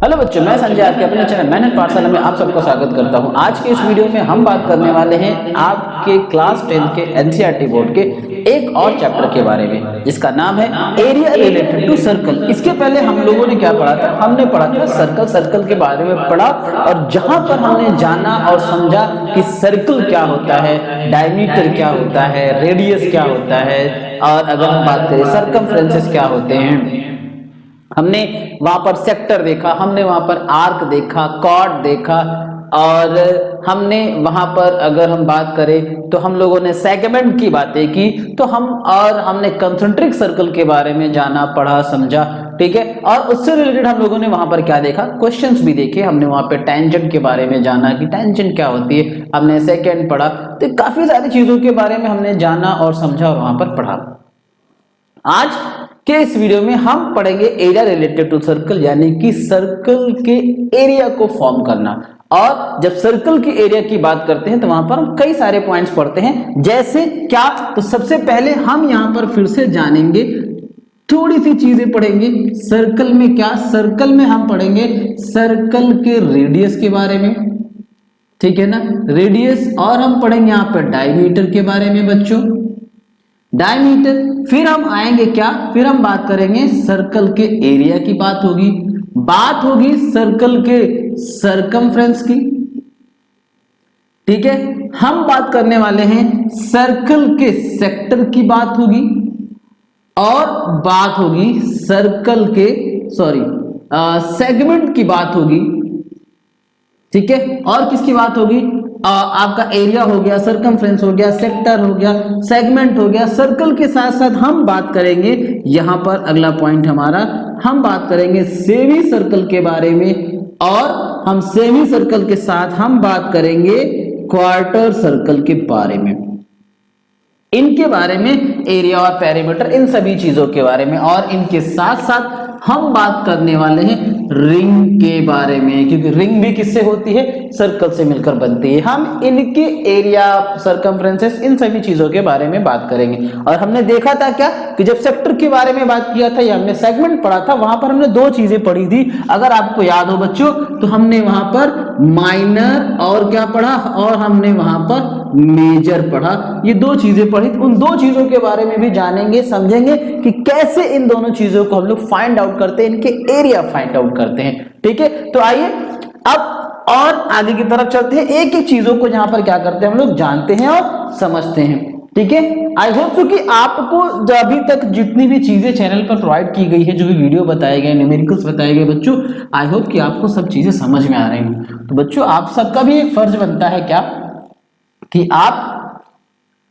Hello बच्चों, मैं संजय आपके अपने चैनल मेहनत पाठशाला में आप सबका स्वागत करता हूं। आज के इस वीडियो में हम बात करने वाले हैं आपके क्लास 10 के एनसीईआरटी बोर्ड के एक और चैप्टर के बारे में, जिसका नाम है एरिया रिलेटेड टू सर्कल। इसके पहले हम लोगों ने क्या पढ़ा था? हमने पढ़ा था सर्कल के बारे में पढ़ा, और जहां पर हमने जाना और समझा कि सर्कल क्या होता है, डायमीटर क्या होता है, रेडियस क्या होता है, और अगर हम बात करें सर्कमफ्रेंसेस क्या होते हैं। हमने वहां पर सेक्टर देखा, हमने वहां पर आर्क देखा, कॉर्ड देखा, और हमने वहां पर अगर हम बात करें तो हम लोगों ने सेगमेंट की बातें की, तो हमने कंसेंट्रिक सर्कल के बारे में जाना, पढ़ा, समझा। ठीक है, और उससे रिलेटेड हम लोगों ने वहां पर क्या देखा, क्वेश्चंस भी देखे। हमने वहां पे टेंजेंट के बारे में जाना कि टेंजेंट क्या होती है, हमने सेकेंड पढ़ा। तो काफी सारी चीजों के बारे में हमने जाना और समझा और वहां पर पढ़ा। आज के इस वीडियो में हम पढ़ेंगे एरिया रिलेटेड टू सर्कल, यानी कि सर्कल के एरिया को फॉर्म करना। और जब सर्कल की एरिया की बात करते हैं तो वहां पर हम कई सारे पॉइंट्स पढ़ते हैं। जैसे क्या? तो सबसे पहले हम यहां पर फिर से जानेंगे, थोड़ी सी चीजें पढ़ेंगे। सर्कल में क्या? सर्कल में हम पढ़ेंगे सर्कल के रेडियस के बारे में, ठीक है ना, रेडियस। और हम पढ़ेंगे यहां पर डायमीटर के बारे में बच्चों, डायमीटर। फिर हम आएंगे क्या? फिर हम बात करेंगे सर्कल के एरिया की, बात होगी सर्कल के सर्कमफ्रेंस की, ठीक है। हम बात करने वाले हैं सर्कल के सेक्टर की, बात होगी, और बात होगी सर्कल के सेगमेंट की बात होगी, ठीक है। और किसकी बात होगी? आपका एरिया हो गया, सर्कमफ्रेंस हो गया, सेक्टर हो गया, सेगमेंट हो गया। सर्कल के साथ साथ हम बात करेंगे, यहां पर अगला पॉइंट हमारा, हम बात करेंगे सेमी सर्कल के बारे में, और हम सेमी सर्कल के साथ हम बात करेंगे क्वार्टर सर्कल के बारे में। इनके बारे में, एरिया और पेरीमीटर, इन सभी चीजों के बारे में। और इनके साथ साथ हम बात करने वाले हैं रिंग के बारे में, क्योंकि रिंग भी किससे होती है? सर्कल से मिलकर बनती है। हम इनके एरिया, सर्कमफ्रेंसेस, इन सभी चीजों के बारे में बात करेंगे। और हमने देखा था क्या कि जब सेक्टर के बारे में बात किया था या हमने सेगमेंट पढ़ा था, वहां पर हमने दो चीजें पढ़ी थी। अगर आपको याद हो बच्चों, तो हमने वहां पर माइनर और क्या पढ़ा, और हमने वहां पर मेजर पढ़ा। ये दो चीजें पढ़ी। उन दो चीजों के बारे में भी जानेंगे, समझेंगे कि कैसे इन दोनों चीजों को हम लोग फाइंड आउट करते हैं, इनके एरिया फाइंड आउट करते हैं, ठीक है। तो आइए अब और आगे की तरफ चलते हैं। एक एक चीजों को यहां पर क्या करते हैं, हम लोग जानते हैं और समझते हैं, ठीक है। आई होप सो कि आपको अभी तक जितनी भी चीजें चैनल पर प्रोवाइड की गई है, जो भी वीडियो बताए गए, न्यूमेरिकल्स बताए गए बच्चों, आई होप कि आपको सब चीजें समझ में आ रही हैं। तो बच्चों, आप सबका भी एक फर्ज बनता है क्या, कि आप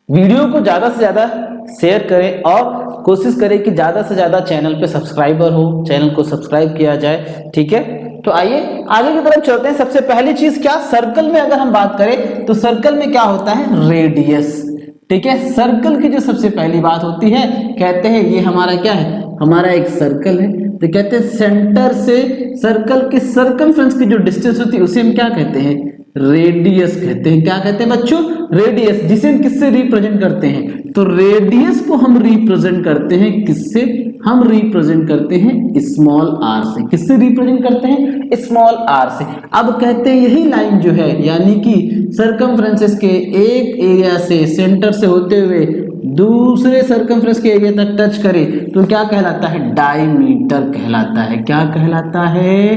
वीडियो को ज्यादा से ज्यादा शेयर करें और कोशिश करें कि ज्यादा से ज्यादा चैनल पे सब्सक्राइबर हो, चैनल को सब्सक्राइब किया जाए, ठीक है। तो आइए आगे की तरफ चलते हैं। सबसे पहली चीज क्या? सर्कल में अगर हम बात करें तो सर्कल में क्या होता है? रेडियस, ठीक है। सर्कल की जो सबसे पहली बात होती है, कहते हैं ये हमारा क्या है? हमारा एक सर्कल है। तो कहते हैं सेंटर से सर्कल के सर्कमफ्रेंस की जो डिस्टेंस होती है उसे हम क्या कहते हैं? रेडियस कहते हैं। क्या कहते हैं बच्चों? रेडियस, जिसे हम किससे रिप्रेजेंट करते हैं? तो रेडियस को हम रिप्रेजेंट करते हैं किससे? हम रिप्रेजेंट करते हैं स्मॉल आर से। किससे रिप्रेजेंट करते हैं? स्मॉल आर से। अब कहते हैं यही लाइन जो है, यानी कि सर्कमफ्रेंसेस के एक एरिया से, सेंटर से होते हुए दूसरे सर्कमफ्रेंस के एरिया तक टच करे तो क्या कहलाता है? डायमीटर कहलाता है। क्या कहलाता है?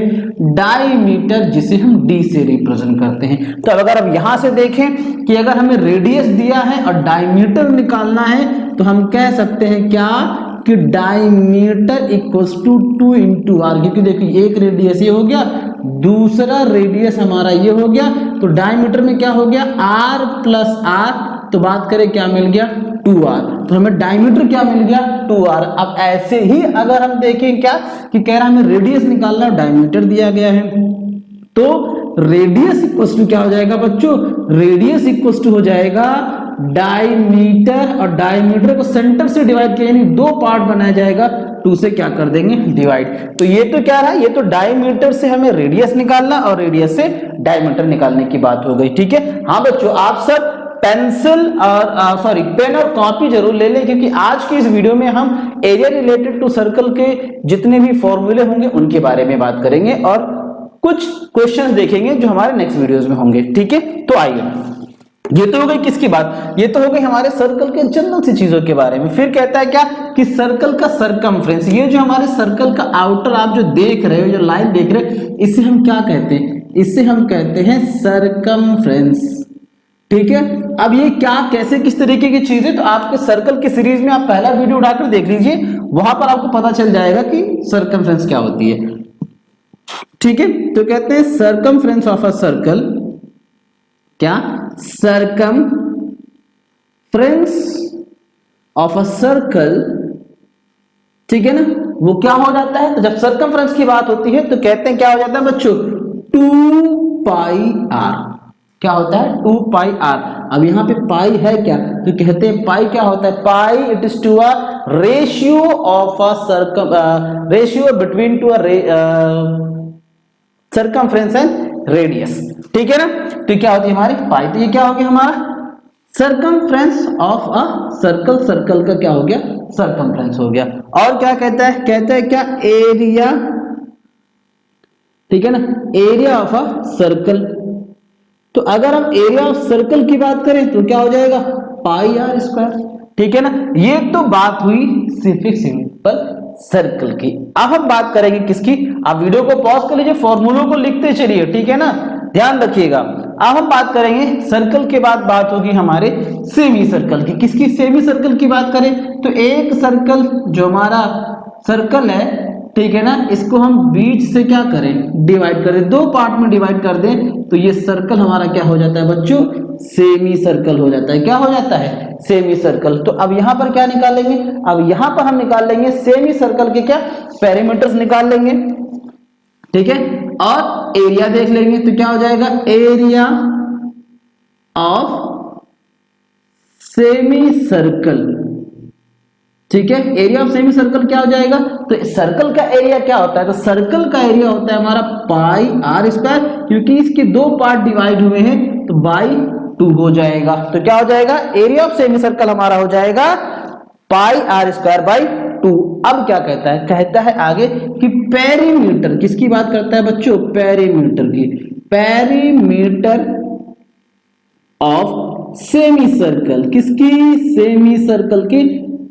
डायमीटर, जिसे हम डी से रिप्रेजेंट करते हैं। तो अगर अब यहां से देखें कि अगर हमें रेडियस दिया है और डायमीटर निकालना है, तो हम कह सकते हैं क्या, कि diameter equals to 2 into R. क्योंकि देखिए एक रेडियस ये हो गया, दूसरा रेडियस हमारा ये हो गया, तो डायमीटर में क्या हो गया? R plus R. तो बात करें क्या मिल गया? 2r। तो हमें डायमीटर क्या मिल गया? 2r। अब ऐसे ही अगर हम देखें क्या, कि कह रहा हमें रेडियस निकालना, डायमीटर दिया गया है, तो रेडियस इक्वल्स टू क्या हो जाएगा बच्चों? रेडियस इक्वल्स टू हो जाएगा डायमीटर, और डायमीटर को सेंटर से डिवाइड किया, यानी दो पार्ट बनाया जाएगा, 2 से क्या कर देंगे? डिवाइड। तो ये तो क्या रहा? ये तो डायमीटर से हमें रेडियस निकालना और रेडियस से डायमीटर निकालने की बात हो गई, ठीक है। हाँ बच्चों, आप सब पेंसिल और पेन और कॉपी जरूर ले लें, क्योंकि आज की इस वीडियो में हम एरिया रिलेटेड टू सर्कल के जितने भी फॉर्मूले होंगे उनके बारे में बात करेंगे और कुछ क्वेश्चंस देखेंगे जो हमारे नेक्स्ट वीडियोस में होंगे। ठीक है, तो आइए, ये तो हो गई किसकी बात, ये तो हो गई हमारे सर्कल के जनरल सी चीजों के बारे में। फिर कहता है क्या कि सर्कल का सरकमफ्रेंस, ये जो हमारे सर्कल का आउटर आप जो देख रहे हो, जो लाइन देख रहे हो, इसे हम क्या कहते हैं, इसे हम कहते हैं सरकमफ्रेंस। ठीक है, अब ये क्या कैसे किस तरीके की चीज है, तो आपके सर्कल की सीरीज में आप पहला वीडियो उठाकर देख लीजिए, वहां पर आपको पता चल जाएगा कि सरकमफ्रेंस क्या होती है। ठीक है, तो कहते हैं सरकमफ्रेंस ऑफ अ सर्कल, क्या सरकमफ्रेंस ऑफ अ सर्कल, ठीक है ना, वो क्या हो जाता है, तो जब सरकमफ्रेंस की बात होती है तो कहते हैं क्या हो जाता है बच्चों, 2πr, क्या होता है 2πr। अब यहाँ पे पाई है क्या, तो कहते हैं पाई क्या होता है, pi it is to a ratio of a ratio between to circumference and radius. ठीक है ना, तो क्या होती है हमारी पाई, तो ये क्या हो गया हमारा circumference of a circle, circle का क्या हो गया सरकमफ्रेंस हो गया। और क्या कहता है, कहता है क्या एरिया, ठीक है ना, एरिया ऑफ अ सर्कल। तो अगर हम एरिया ऑफ सर्कल की बात करें तो क्या हो जाएगा पाई आर स्क्वायर। ठीक है ना, ये तो बात हुई सिर्फ सिंपल सर्कल की। अब हम बात करेंगे किसकी, आप वीडियो को पॉज कर लीजिए, फॉर्मूलों को लिखते चलिए, ठीक है ना, ध्यान रखिएगा। अब हम बात करेंगे सर्कल के बाद बात होगी हमारे सेमी सर्कल की। किसकी, सेमी सर्कल की बात करें तो एक सर्कल जो हमारा सर्कल है, ठीक है ना, इसको हम बीच से क्या करें डिवाइड कर दें, दो पार्ट में डिवाइड कर दें, तो ये सर्कल हमारा क्या हो जाता है बच्चों, सेमी सर्कल हो जाता है। क्या हो जाता है, सेमी सर्कल। तो अब यहां पर क्या निकालेंगे, अब यहां पर हम निकाल लेंगे सेमी सर्कल के क्या पेरीमीटर्स निकाल लेंगे, ठीक है, और एरिया देख लेंगे, तो क्या हो जाएगा एरिया ऑफ सेमी सर्कल। ठीक है, एरिया ऑफ सेमी सर्कल क्या हो जाएगा, तो सर्कल का एरिया क्या होता है, तो सर्कल का एरिया होता है हमारा पाई आर स्क्वायर, क्योंकि इसके दो पार्ट डिवाइड हुए हैं तो बाई 2 हो जाएगा। तो क्या हो जाएगा एरिया ऑफ सेमी सर्कल हमारा हो जाएगा पाई आर स्क्वायर बाई 2। अब क्या कहता है, कहता है आगे कि पेरीमीटर, किसकी बात करता है बच्चों, पेरीमीटर की, पेरीमीटर ऑफ सेमी सर्कल, किसकी, सेमी सर्कल की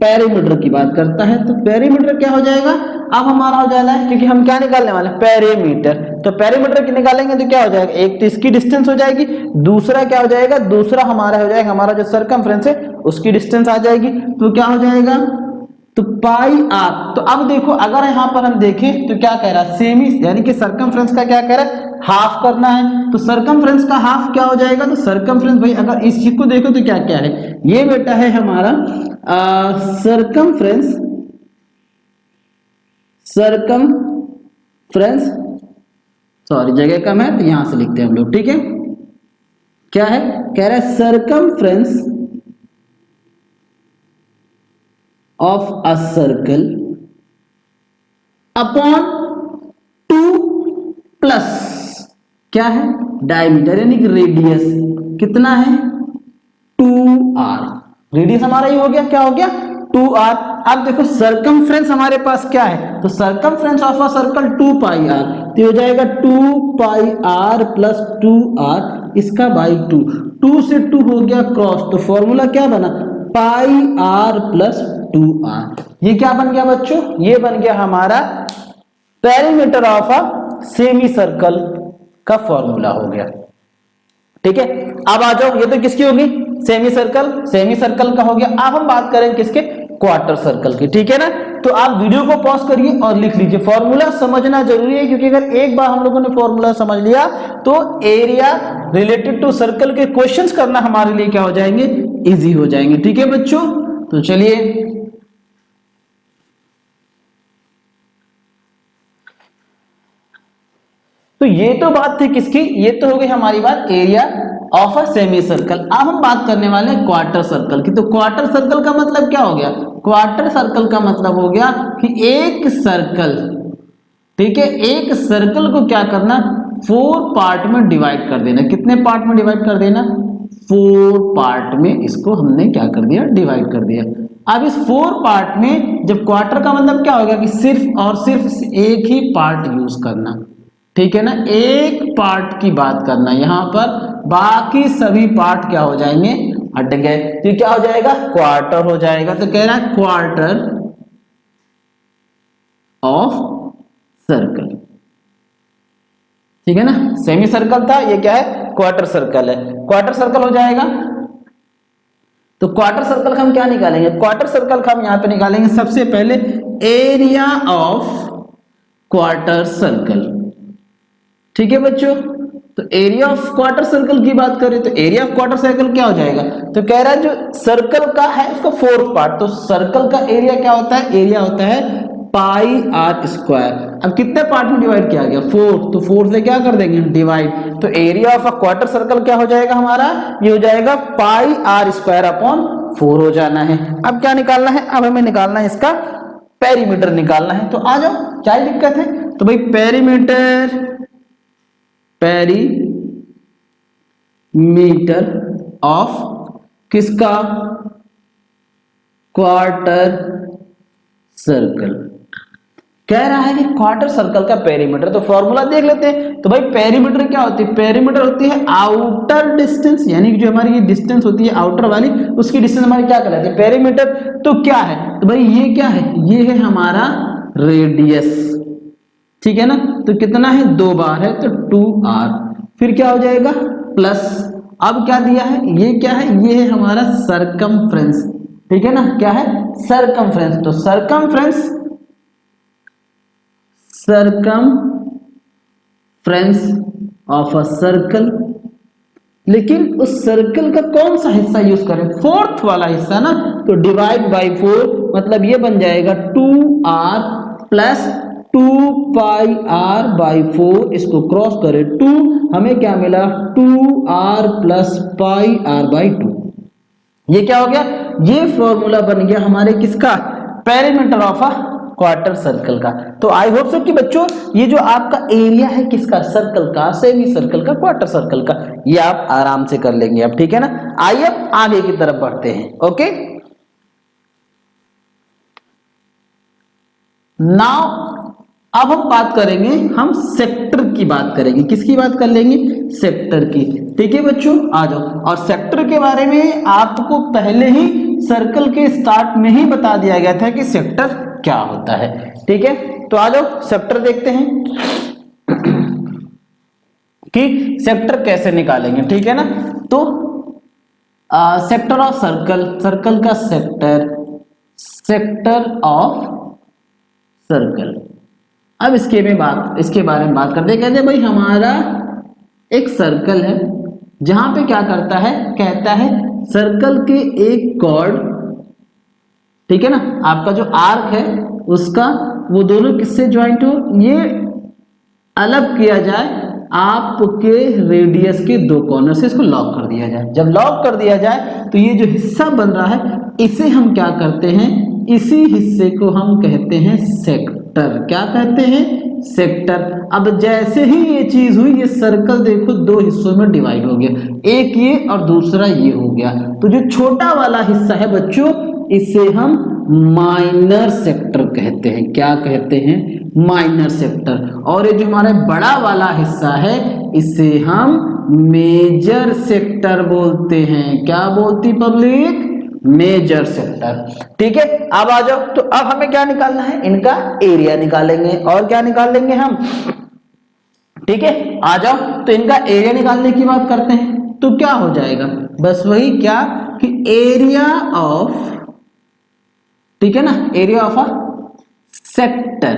पेरीमीटर की बात करता है। तो पेरीमीटर क्या हो जाएगा, अब हमारा हो जाएगा, क्योंकि हम क्या निकालने वाले हैं पेरीमीटर, तो पेरीमीटर की निकालेंगे तो क्या हो जाएगा, एक तो इसकी डिस्टेंस हो जाएगी, दूसरा क्या हो जाएगा, दूसरा हमारा हो जाएगा हमारा जो सरकमफ्रेंस है उसकी डिस्टेंस आ जाएगी, तो क्या हो जाएगा, तो पाई आर। तो अब देखो अगर यहां पर हम देखें तो क्या कह रहा है, सेमी यानी कि सरकमफ्रेंस का क्या कह रहा है, हाफ करना है, तो सरकमफ्रेंस का हाफ क्या हो जाएगा, तो सरकमफ्रेंस भाई अगर इस चीज को देखो तो क्या क्या है, ये बेटा है हमारा सरकमफ्रेंस, सरकमफ्रेंस, सॉरी जगह कम है तो यहां से लिखते हैं हम लोग, ठीक है, क्या है, कह रहा है circumference of a circle upon 2 plus क्या है डायमीटर, यानी कि रेडियस कितना है 2r, रेडियस हमारा ये हो गया, क्या हो गया 2r। अब देखो सरकमफ्रेंस हमारे पास क्या है, तो circumference of a circle 2 pi R, तो हो जाएगा 2 पाई आर प्लस 2r इसका बाई 2, 2 से 2 हो गया क्रॉस, तो फॉर्मूला क्या बना पाई आर प्लस 2r। ये क्या बन गया बच्चों, ये बन गया हमारा perimeter of a semi circle का फॉर्मूला हो गया। ठीक है, अब आ जाओ, ये तो किसकी होगी सेमी सर्कल, सेमी सर्कल का हो गया। अब हम बात करें किसके, क्वार्टर सर्कल की, ठीक है ना। तो आप वीडियो को पॉज करिए और लिख लीजिए, फॉर्मूला समझना जरूरी है, क्योंकि अगर एक बार हम लोगों ने फॉर्मूला समझ लिया तो एरिया रिलेटेड टू सर्कल के क्वेश्चंस करना हमारे लिए क्या हो जाएंगे, इजी हो जाएंगे। ठीक है बच्चों, तो चलिए तो ये तो बात थी किसकी, ये तो हो गई हमारी बात area of a semi circle. अब हम बात करने वाले हैं क्वार्टर सर्कल की। तो क्वार्टर सर्कल का मतलब क्या हो गया, क्वार्टर सर्कल का मतलब हो गया कि एक सर्कल, ठीक है, एक सर्कल को क्या करना 4 पार्ट में डिवाइड कर देना। कितने पार्ट में डिवाइड कर देना, 4 पार्ट में इसको हमने क्या कर दिया, डिवाइड कर दिया। अब इस 4 पार्ट में जब क्वार्टर का मतलब क्या हो गया कि सिर्फ और सिर्फ एक ही पार्ट यूज करना, ठीक है ना, एक पार्ट की बात करना यहाँ पर, बाकी सभी पार्ट क्या हो जाएंगे, हट गए। तो क्या हो जाएगा, क्वार्टर हो जाएगा। तो कह रहा है क्वार्टर ऑफ सर्कल, ठीक है ना। सेमी सर्कल था, ये क्या है, क्वार्टर सर्कल है, क्वार्टर सर्कल हो जाएगा। तो क्वार्टर सर्कल का हम क्या निकालेंगे, क्वार्टर सर्कल का हम यहां पे निकालेंगे सबसे पहले एरिया ऑफ क्वार्टर सर्कल, ठीक है बच्चों। तो एरिया ऑफ क्वार्टर सर्कल की बात करें तो एरिया ऑफ क्वार्टर सर्कल क्या हो जाएगा, तो कह रहा है जो सर्कल का है उसका फोर्थ पार्ट, तो सर्कल का एरिया क्या होता है, एरिया होता है पाई आर स्क्वायर। अब कितने पार्ट में डिवाइड किया गया, 4, तो 4 से क्या कर देंगे डिवाइड, तो area of a quarter circle क्या हो जाएगा हमारा, ये हो जाएगा पाई आर स्क्वायर अपॉन 4 हो जाना है। अब क्या निकालना है, अब हमें निकालना है इसका पेरीमीटर निकालना है। तो आ जाओ, क्या दिक्कत है, तो भाई पेरीमीटर ऑफ किसका, क्वार्टर सर्कल। कह रहा है कि क्वार्टर सर्कल का पेरीमीटर, तो फॉर्मूला देख लेते हैं। तो भाई पेरीमीटर क्या होती है, पेरीमीटर होती है आउटर डिस्टेंस, यानी कि जो हमारी ये डिस्टेंस होती है आउटर वाली, उसकी डिस्टेंस हमारी क्या कहलाती है, पेरीमीटर। तो क्या है, तो भाई ये क्या है, ये है हमारा रेडियस, ठीक है ना। तो कितना है, 2 बार है, तो 2r, फिर क्या हो जाएगा प्लस, अब क्या दिया है, ये क्या है, ये है हमारा सरकमफ्रेंस, ठीक है ना, क्या है सरकमफ्रेंस। तो सरकमफ्रेंस ऑफ अ सर्कल, लेकिन उस सर्कल का कौन सा हिस्सा यूज करें, फोर्थ वाला हिस्सा ना, तो डिवाइड बाय 4, मतलब ये बन जाएगा 2r प्लस 2πr बाई 4, इसको क्रॉस करें 2, हमें क्या मिला 2r प्लस πr बाई 2। ये क्या हो गया, ये फॉर्मूला बन गया हमारे किसका, perimeter of a quarter circle का। तो आई होप सो कि बच्चों ये जो आपका एरिया है किसका, सर्कल का, सेमी सर्कल का, क्वार्टर सर्कल का, ये आप आराम से कर लेंगे अब, ठीक है ना। आइए अब आगे की तरफ बढ़ते हैं। ओके, नाउ अब हम बात करेंगे, हम सेक्टर की बात करेंगे, किसकी बात कर लेंगे, सेक्टर की, ठीक है बच्चों। आ जाओ, और सेक्टर के बारे में आपको पहले ही सर्कल के स्टार्ट में ही बता दिया गया था कि सेक्टर क्या होता है, ठीक है। तो आ जाओ सेक्टर देखते हैं कि सेक्टर कैसे निकालेंगे, ठीक है ना। तो सेक्टर ऑफ सर्कल, सर्कल का सेक्टर, सेक्टर ऑफ सर्कल। अब इसके बारे में बात करते हैं। कहते हैं भाई हमारा एक सर्कल है, जहां पे क्या करता है, कहता है सर्कल के एक कॉर्ड, ठीक है ना, आपका जो आर्क है उसका, वो दोनों किससे ज्वाइंट हो, ये अलग किया जाए आपके रेडियस के 2 कॉर्नर से, इसको लॉक कर दिया जाए। जब लॉक कर दिया जाए तो ये जो हिस्सा बन रहा है इसे हम क्या करते हैं, इसी हिस्से को हम कहते हैं सेक्टर। क्या कहते हैं, सेक्टर। अब जैसे ही ये चीज हुई, ये सर्कल देखो 2 हिस्सों में डिवाइड हो गया, एक ये और दूसरा ये हो गया। तो जो छोटा वाला हिस्सा है बच्चों, इसे हम माइनर सेक्टर कहते हैं। क्या कहते हैं, माइनर सेक्टर। और ये जो हमारा बड़ा वाला हिस्सा है, इसे हम मेजर सेक्टर बोलते हैं। क्या बोलती पब्लिक, मेजर सेक्टर, ठीक है। अब आ जाओ, तो अब हमें क्या निकालना है, इनका एरिया निकालेंगे। और क्या निकाल लेंगे हम, ठीक है। आ जाओ, तो इनका एरिया निकालने की बात करते हैं। तो क्या हो जाएगा, बस वही क्या कि एरिया ऑफ, ठीक है ना, area of a sector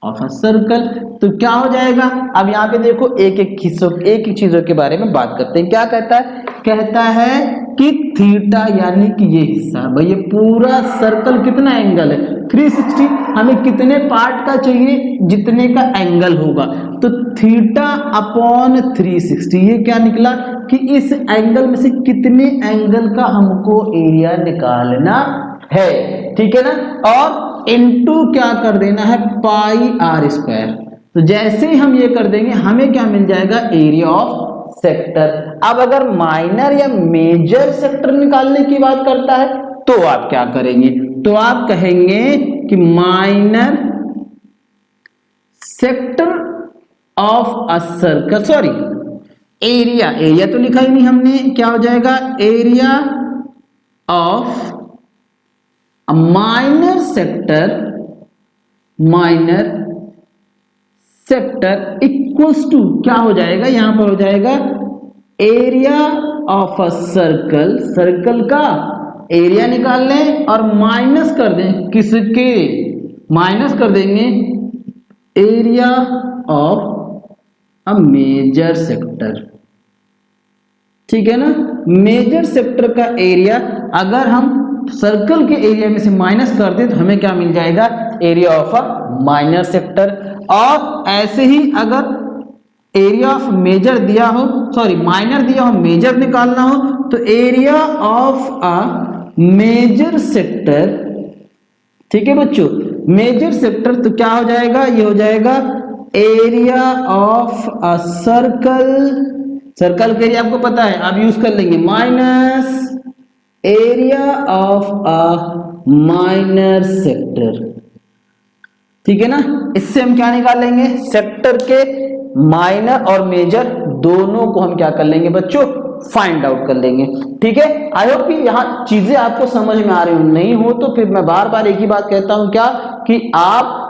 of a circle. तो क्या हो जाएगा, अब यहां पे देखो एक एक हिस्सों, एक एक चीजों के बारे में बात करते हैं। क्या कहता है, कहता है कि थीटा, यानी कि ये हिस्सा भाई, ये पूरा सर्कल कितना एंगल है 360, हमें कितने पार्ट का चाहिए, जितने का एंगल होगा। तो थीटा अपॉन 360, ये क्या निकला कि इस एंगल में से कितने एंगल का हमको एरिया निकालना है, ठीक है ना। और इनटू क्या कर देना है, पाई आर स्क्वायर। तो जैसे ही हम ये कर देंगे, हमें क्या मिल जाएगा, एरिया ऑफ सेक्टर। अब अगर माइनर या मेजर सेक्टर निकालने की बात करता है, तो आप क्या करेंगे, तो आप कहेंगे कि minor sector of a circle, sorry area, area तो लिखा ही नहीं हमने, क्या हो जाएगा area of a minor sector equals to, क्या हो जाएगा यहां पर हो जाएगा area of a circle, circle का एरिया निकाल लें और माइनस कर दें, किसके माइनस कर देंगे area of a major sector, ठीक है ना। मेजर सेक्टर का एरिया अगर हम सर्कल के एरिया में से माइनस कर दें तो हमें क्या मिल जाएगा area of a minor sector. और ऐसे ही अगर एरिया ऑफ मेजर दिया हो, सॉरी माइनर दिया हो, मेजर निकालना हो तो area of a major sector, ठीक है बच्चों, मेजर सेक्टर तो क्या हो जाएगा, ये हो जाएगा area of a circle, circle का एरिया आपको पता है, आप यूज कर लेंगे minus area of a minor sector, ठीक है ना। इससे हम क्या निकाल लेंगे सेक्टर के माइनर और मेजर दोनों को हम क्या कर लेंगे बच्चों फाइंड आउट कर लेंगे, ठीक है। आई होप कि यहाँ चीजें आपको समझ में आ रही हो, नहीं हो तो फिर मैं बार बार एक ही बात कहता हूं क्या कि आप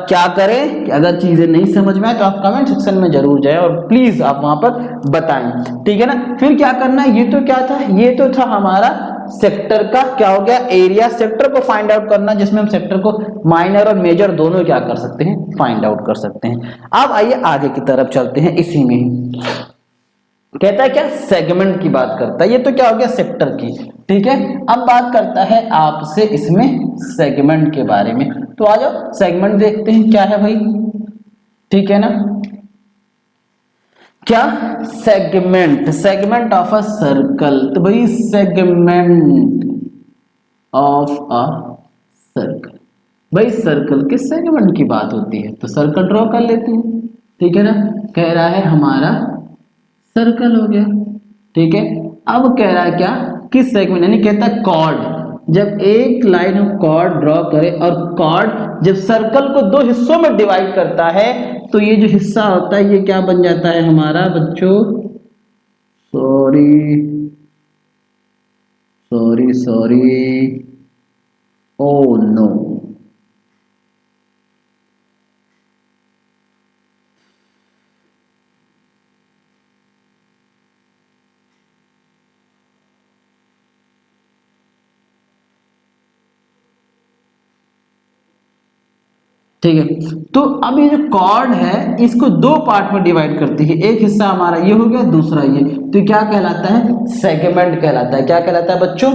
क्या करें कि अगर चीजें नहीं समझ में आए तो आप कमेंट सेक्शन में जरूर जाएं और प्लीज आप वहां पर बताएं, ठीक है ना। फिर क्या करना है, ये तो क्या था, ये तो था हमारा सेक्टर का क्या हो गया एरिया, सेक्टर को फाइंड आउट करना जिसमें हम सेक्टर को माइनर और मेजर दोनों क्या कर सकते हैं फाइंड आउट कर सकते हैं। अब आइए आगे की तरफ चलते हैं, इसी में ही कहता है क्या सेगमेंट की बात करता है, ये तो क्या हो गया सेक्टर की, ठीक है। अब बात करता है आपसे इसमें सेगमेंट के बारे में, तो आ जाओ सेगमेंट देखते हैं क्या है भाई, ठीक है ना। क्या segment, segment of a circle, तो भाई सेगमेंट ऑफ अ सर्कल, भाई सर्कल के सेगमेंट की बात होती है तो सर्कल ड्रॉ कर लेते हैं, ठीक है ना। कह रहा है हमारा सर्कल हो गया, ठीक है। अब कह रहा है क्या किस सेगमेंट, यानी कहता है कॉर्ड, जब एक लाइन हम कॉर्ड ड्रॉ करें और कॉर्ड जब सर्कल को दो हिस्सों में डिवाइड करता है तो ये जो हिस्सा होता है ये क्या बन जाता है हमारा बच्चों, sorry sorry sorry oh no, ठीक है। तो अब ये जो कॉर्ड है इसको दो पार्ट में डिवाइड करती है, एक हिस्सा हमारा ये हो गया, दूसरा ये, तो क्या कहलाता है सेगमेंट कहलाता है, क्या कहलाता है बच्चों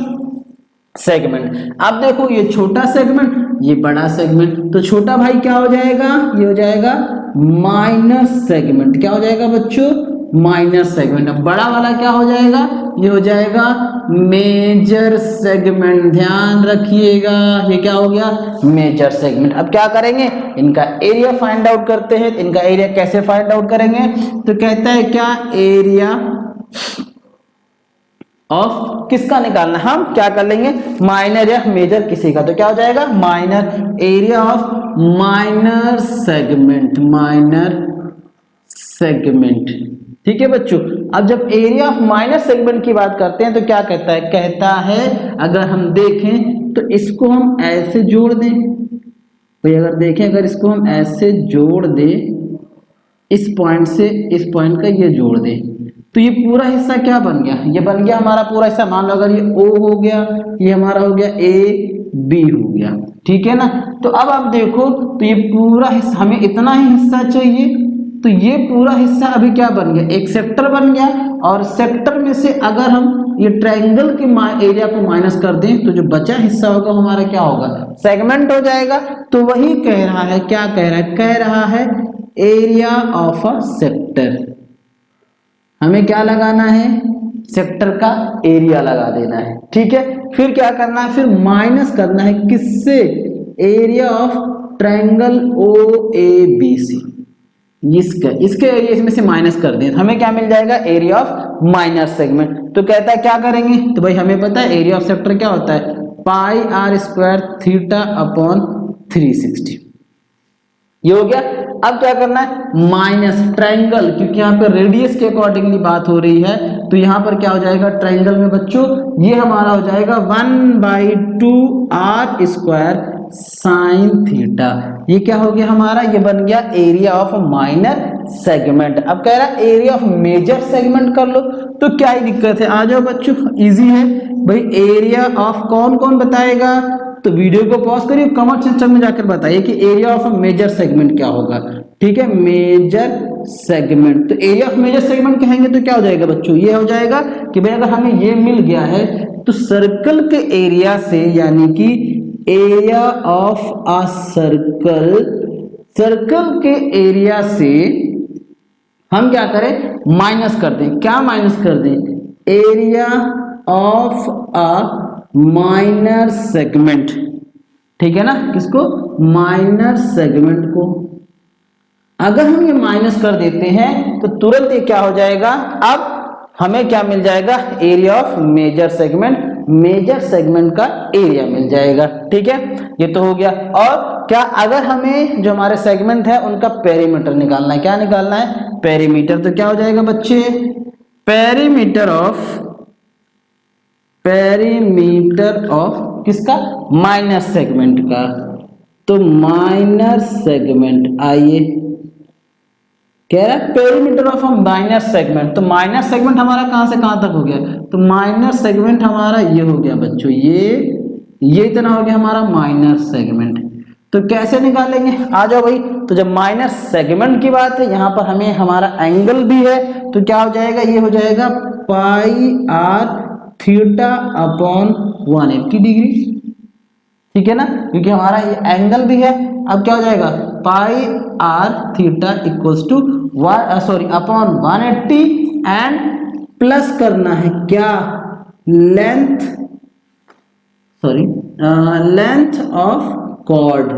सेगमेंट। अब देखो ये छोटा सेगमेंट ये बड़ा सेगमेंट, तो छोटा भाई क्या हो जाएगा, ये हो जाएगा माइनर सेगमेंट, क्या हो जाएगा बच्चों माइनर सेगमेंट। अब बड़ा वाला क्या हो जाएगा, ये हो जाएगा मेजर सेगमेंट, ध्यान रखिएगा ये क्या हो गया मेजर सेगमेंट। अब क्या करेंगे इनका एरिया फाइंड आउट करते हैं, इनका एरिया कैसे फाइंड आउट करेंगे, तो कहता है क्या एरिया ऑफ किसका निकालना, हम क्या कर लेंगे माइनर या मेजर किसी का, तो क्या हो जाएगा minor, area of minor segment, minor segment, ठीक है बच्चों। अब जब एरिया ऑफ माइनर सेगमेंट की बात करते हैं तो क्या कहता है, कहता है अगर हम देखें तो इसको हम ऐसे जोड़ दें, तो अगर देखें अगर इसको हम ऐसे जोड़ दें इस पॉइंट से इस पॉइंट का ये जोड़ दें तो ये पूरा हिस्सा क्या बन गया, ये बन गया हमारा पूरा हिस्सा, मान लो अगर ये O हो गया, ये हमारा हो गया AB हो गया, ठीक है ना। तो अब आप देखो तो ये पूरा हिस्सा, हमें इतना ही हिस्सा चाहिए, तो ये पूरा हिस्सा अभी क्या बन गया एक सेक्टर बन गया, और सेक्टर में से अगर हम ये ट्रायंगल के एरिया को माइनस कर दें तो जो बचा हिस्सा होगा हमारा क्या होगा सेगमेंट हो जाएगा। तो वही कह रहा है, क्या कह रहा है, कह रहा है एरिया ऑफ अ सेक्टर, हमें क्या लगाना है सेक्टर का एरिया लगा देना है, ठीक है। फिर क्या करना है, फिर माइनस करना है किससे, एरिया ऑफ ट्रायंगल OABC, इसके एरिया इसमें से माइनस कर दें तो हमें क्या मिल जाएगा एरिया ऑफ माइनर सेगमेंट। तो कहता है क्या करेंगे, तो भाई हमें पता है एरिया ऑफ सेक्टर क्या होता है पाई r² थीटा अपॉन 360, ये हो गया। अब क्या करना है, माइनस ट्रायंगल, क्योंकि यहाँ पे रेडियस के अकॉर्डिंगली बात हो रही है, तो यहाँ पर क्या हो जाएगा ट्रायंगल में बच्चों, ये हमारा हो जाएगा 1/2r² साइन थीटा। ये क्या हो गया हमारा, ये बन गया एरिया ऑफ माइनर सेगमेंट। अब कह रहा है एरिया ऑफ मेजर सेगमेंट कर लो, तो क्या ही दिक्कत है, आ जाओ बच्चों, इजी है भाई। एरिया ऑफ कौन कौन बताएगा, तो वीडियो को पॉज करिए, कमेंट सेक्शन में जाकर बताइए कि एरिया ऑफ मेजर सेगमेंट क्या होगा। ठीक है, मेजर सेगमेंट, तो एरिया ऑफ मेजर सेगमेंट कहेंगे तो क्या हो जाएगा बच्चों, ये हो जाएगा कि भाई अगर हमें ये मिल गया है तो सर्कल के एरिया से, यानी कि area of a circle, circle के एरिया से हम क्या करें, माइनस कर दें। क्या माइनस कर दें, area of a minor segment. ठीक है ना, किसको, माइनर सेगमेंट को। अगर हम ये माइनस कर देते हैं तो तुरंत ये क्या हो जाएगा, अब हमें क्या मिल जाएगा, area of major segment, major segment का एरिया मिल जाएगा। ठीक है, ये तो हो गया। और क्या, अगर हमें जो हमारे सेगमेंट है उनका पेरीमीटर निकालना है, क्या निकालना है, पेरीमीटर, तो क्या हो जाएगा बच्चे, पेरीमीटर ऑफ किसका, माइनर सेगमेंट का। तो माइनर सेगमेंट, आइए कह रहा है पेरीमीटर ऑफ माइनर सेगमेंट, तो माइनर सेगमेंट हमारा कहां से कहां तक हो गया, तो माइनर सेगमेंट हमारा ये हो गया बच्चों, ये इतना हो गया हमारा माइनर सेगमेंट। तो कैसे निकालेंगे, आ जाओ भाई। तो जब माइनर सेगमेंट की बात है, यहां पर हमें हमारा एंगल भी है, तो क्या हो जाएगा, ये हो जाएगा pi r theta upon 180 degree. ठीक है ना, क्योंकि हमारा ये एंगल भी है। अब क्या हो जाएगा, pi r theta equals to upon 180 and plus करना है क्या, लेंथ ऑफ कॉर्ड,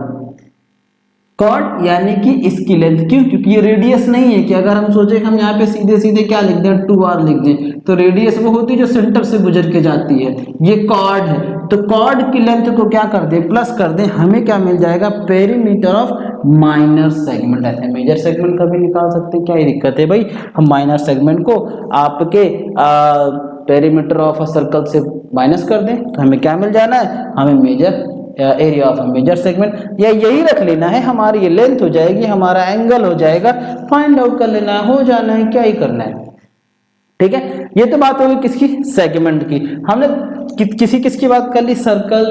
यानी कि इसकी लेंथ। क्यों, क्योंकि ये रेडियस नहीं है कि अगर हम सोचे हम यहाँ पे सीधे सीधे क्या लिख दें, 2r लिख दें, तो रेडियस वो होती है जो सेंटर से गुजर के जाती है, ये कॉर्ड है, तो कॉर्ड की लेंथ को क्या कर दें, प्लस कर दें, हमें क्या मिल जाएगा, पेरीमीटर ऑफ माइनर सेगमेंट। ऐसे मेजर सेगमेंट का भी निकाल सकते हैं, क्या ही दिक्कत है भाई, हम माइनर सेगमेंट को आपके पेरीमीटर ऑफ अ सर्कल से माइनस कर दें, तो हमें क्या मिल जाना है, हमें major area of major segment, या यही रख लेना है, हमारी ये लेंथ हो जाएगी, हमारा एंगल हो जाएगा, फाइंड आउट कर लेना है, हो जाना है, क्या ही करना है। ठीक है, ये तो बात होगी किसकी, सेगमेंट की। हमने किसकी बात कर ली, सर्कल,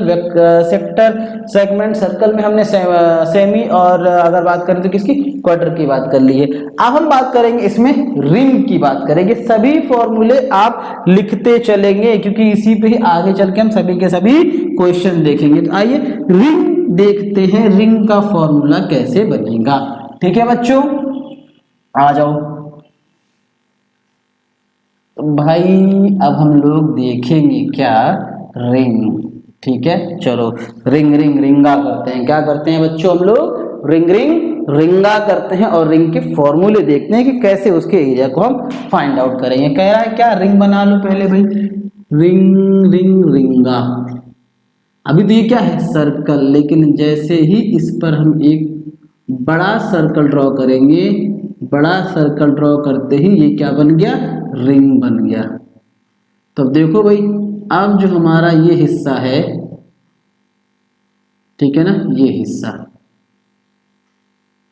सेक्टर, सेगमेंट। सर्कल में हमने सेमी, और अगर बात करें तो किसकी, क्वार्टर की बात कर ली है। अब हम बात करेंगे इसमें रिंग की बात करेंगे। सभी फॉर्मूले आप लिखते चलेंगे, क्योंकि इसी पे ही आगे चल के हम सभी के सभी क्वेश्चन देखेंगे। तो आइए रिंग देखते हैं, रिंग का फॉर्मूला कैसे बनेगा। ठीक है बच्चों, आ जाओ भाई। अब हम लोग देखेंगे क्या, रिंग। ठीक है, चलो रिंगा करते हैं। क्या करते हैं बच्चों, हम लोग रिंगा करते हैं, और रिंग के फॉर्मूले देखते हैं कि कैसे उसके एरिया को हम फाइंड आउट करेंगे। कह रहा है क्या, रिंग बना लो पहले भाई, रिंगा। अभी तो ये क्या है, सर्कल, लेकिन जैसे ही इस पर हम एक बड़ा सर्कल ड्रॉ करेंगे, बड़ा सर्कल ड्रॉ करते ही ये क्या बन गया, रिंग बन गया। तो देखो भाई, अब जो हमारा ये हिस्सा है, ठीक है ना, ये हिस्सा,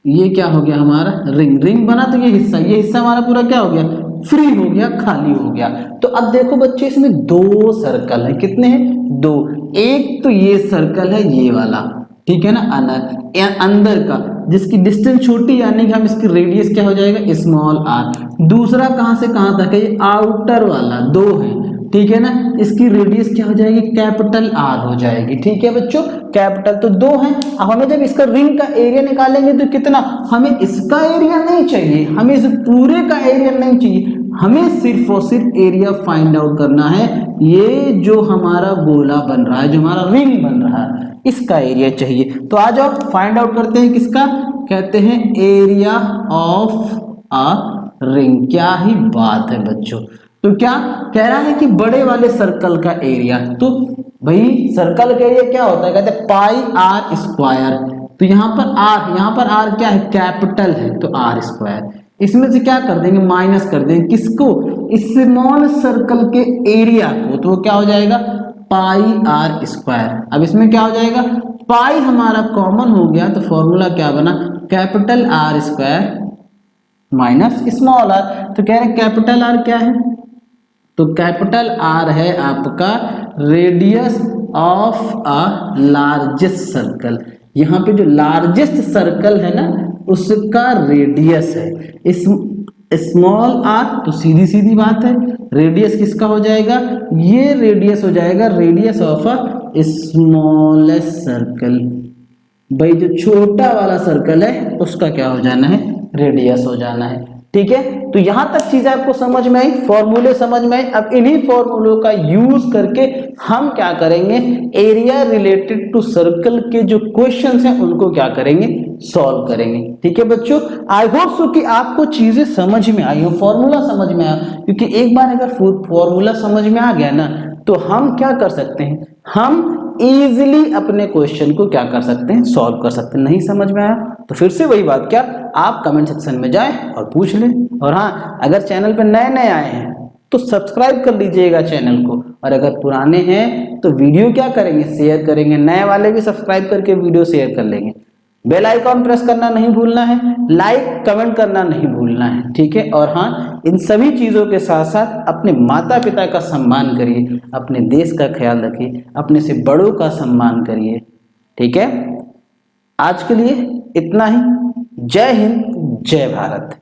ये क्या हो गया हमारा, रिंग बना। तो ये हिस्सा हमारा पूरा क्या हो गया, फ्री हो गया, खाली हो गया। तो अब देखो बच्चे, इसमें दो सर्कल है, कितने हैं, दो। एक तो ये सर्कल है, ये वाला, ठीक है ना, अंदर का, जिसकी डिस्टेंस छोटी, यानी कि हम इसकी रेडियस क्या हो जाएगा, स्मॉल r। दूसरा कहां से कहां तक है, ये आउटर वाला, दो है, ठीक है ना, इसकी रेडियस क्या हो जाएगी, कैपिटल R हो जाएगी। ठीक है बच्चों, कैपिटल, तो दो है। अब हमें जब इसका रिंग का एरिया निकालेंगे तो कितना, हमें इसका एरिया नहीं चाहिए, हमें इस पूरे का एरिया नहीं चाहिए, हमें सिर्फ और सिर्फ एरिया फाइंड आउट करना है। ये जो हमारा गोला बन रहा है, जो हमारा रिंग बन रहा है, इसका एरिया चाहिए। तो आ जाओ फाइंड आउट करते हैं, किसका, कहते हैं एरिया ऑफ अ रिंग। क्या ही बात है बच्चों। तो क्या कह रहा है कि बड़े वाले सर्कल का एरिया, तो भाई सर्कल का एरिया क्या होता है, कहते हैं पाई आर स्क्वायर। तो यहाँ पर आर क्या है, कैपिटल है, तो आर स्क्वायर। इसमें से क्या कर देंगे, माइनस कर देंगे, किसको, स्मॉल सर्कल के एरिया को, तो वो क्या हो जाएगा, पाई आर स्क्वायर। अब इसमें क्या हो जाएगा, पाई हमारा कॉमन हो गया, तो फॉर्मूला क्या बना, capital R square minus small R. तो कह रहे हैं कैपिटल आर क्या है, तो कैपिटल आर है आपका radius of a largest circle. यहाँ पे जो लार्जेस्ट सर्कल है ना उसका रेडियस है। इस स्मॉल आर, तो सीधी सीधी बात है, रेडियस किसका हो जाएगा, ये रेडियस हो जाएगा radius of a smallest circle. भाई जो छोटा वाला सर्कल है उसका क्या हो जाना है, रेडियस हो जाना है। ठीक है, तो यहां तक चीजें आपको समझ में आई, फॉर्मूले समझ में आई। अब इन्हीं फॉर्मूलों का यूज करके हम क्या करेंगे, एरिया रिलेटेड टू सर्कल के जो क्वेश्चंस हैं उनको क्या करेंगे, सॉल्व करेंगे। ठीक है बच्चों, आई होप सो कि आपको चीजें समझ में आई हो, फॉर्मूला समझ में आया, क्योंकि एक बार अगर फॉर्मूला समझ में आ गया ना तो हम क्या कर सकते हैं, हम इजीली अपने क्वेश्चन को क्या कर सकते हैं, सॉल्व कर सकते हैं। नहीं समझ में आया तो फिर से वही बात, क्या आप कमेंट सेक्शन में जाएं और पूछ लें। और हाँ, अगर चैनल पर नए नए आए हैं तो सब्सक्राइब कर लीजिएगा चैनल को, और अगर पुराने हैं तो वीडियो क्या करेंगे, शेयर करेंगे, नए वाले भी सब्सक्राइब करके वीडियो शेयर कर लेंगे। बेल आइकॉन प्रेस करना नहीं भूलना है, लाइक कमेंट करना नहीं भूलना है। ठीक है, और हाँ, इन सभी चीजों के साथ साथ अपने माता पिता का सम्मान करिए, अपने देश का ख्याल रखिए, अपने से बड़ों का सम्मान करिए। ठीक है, आज के लिए इतना ही। जय हिंद, जय भारत।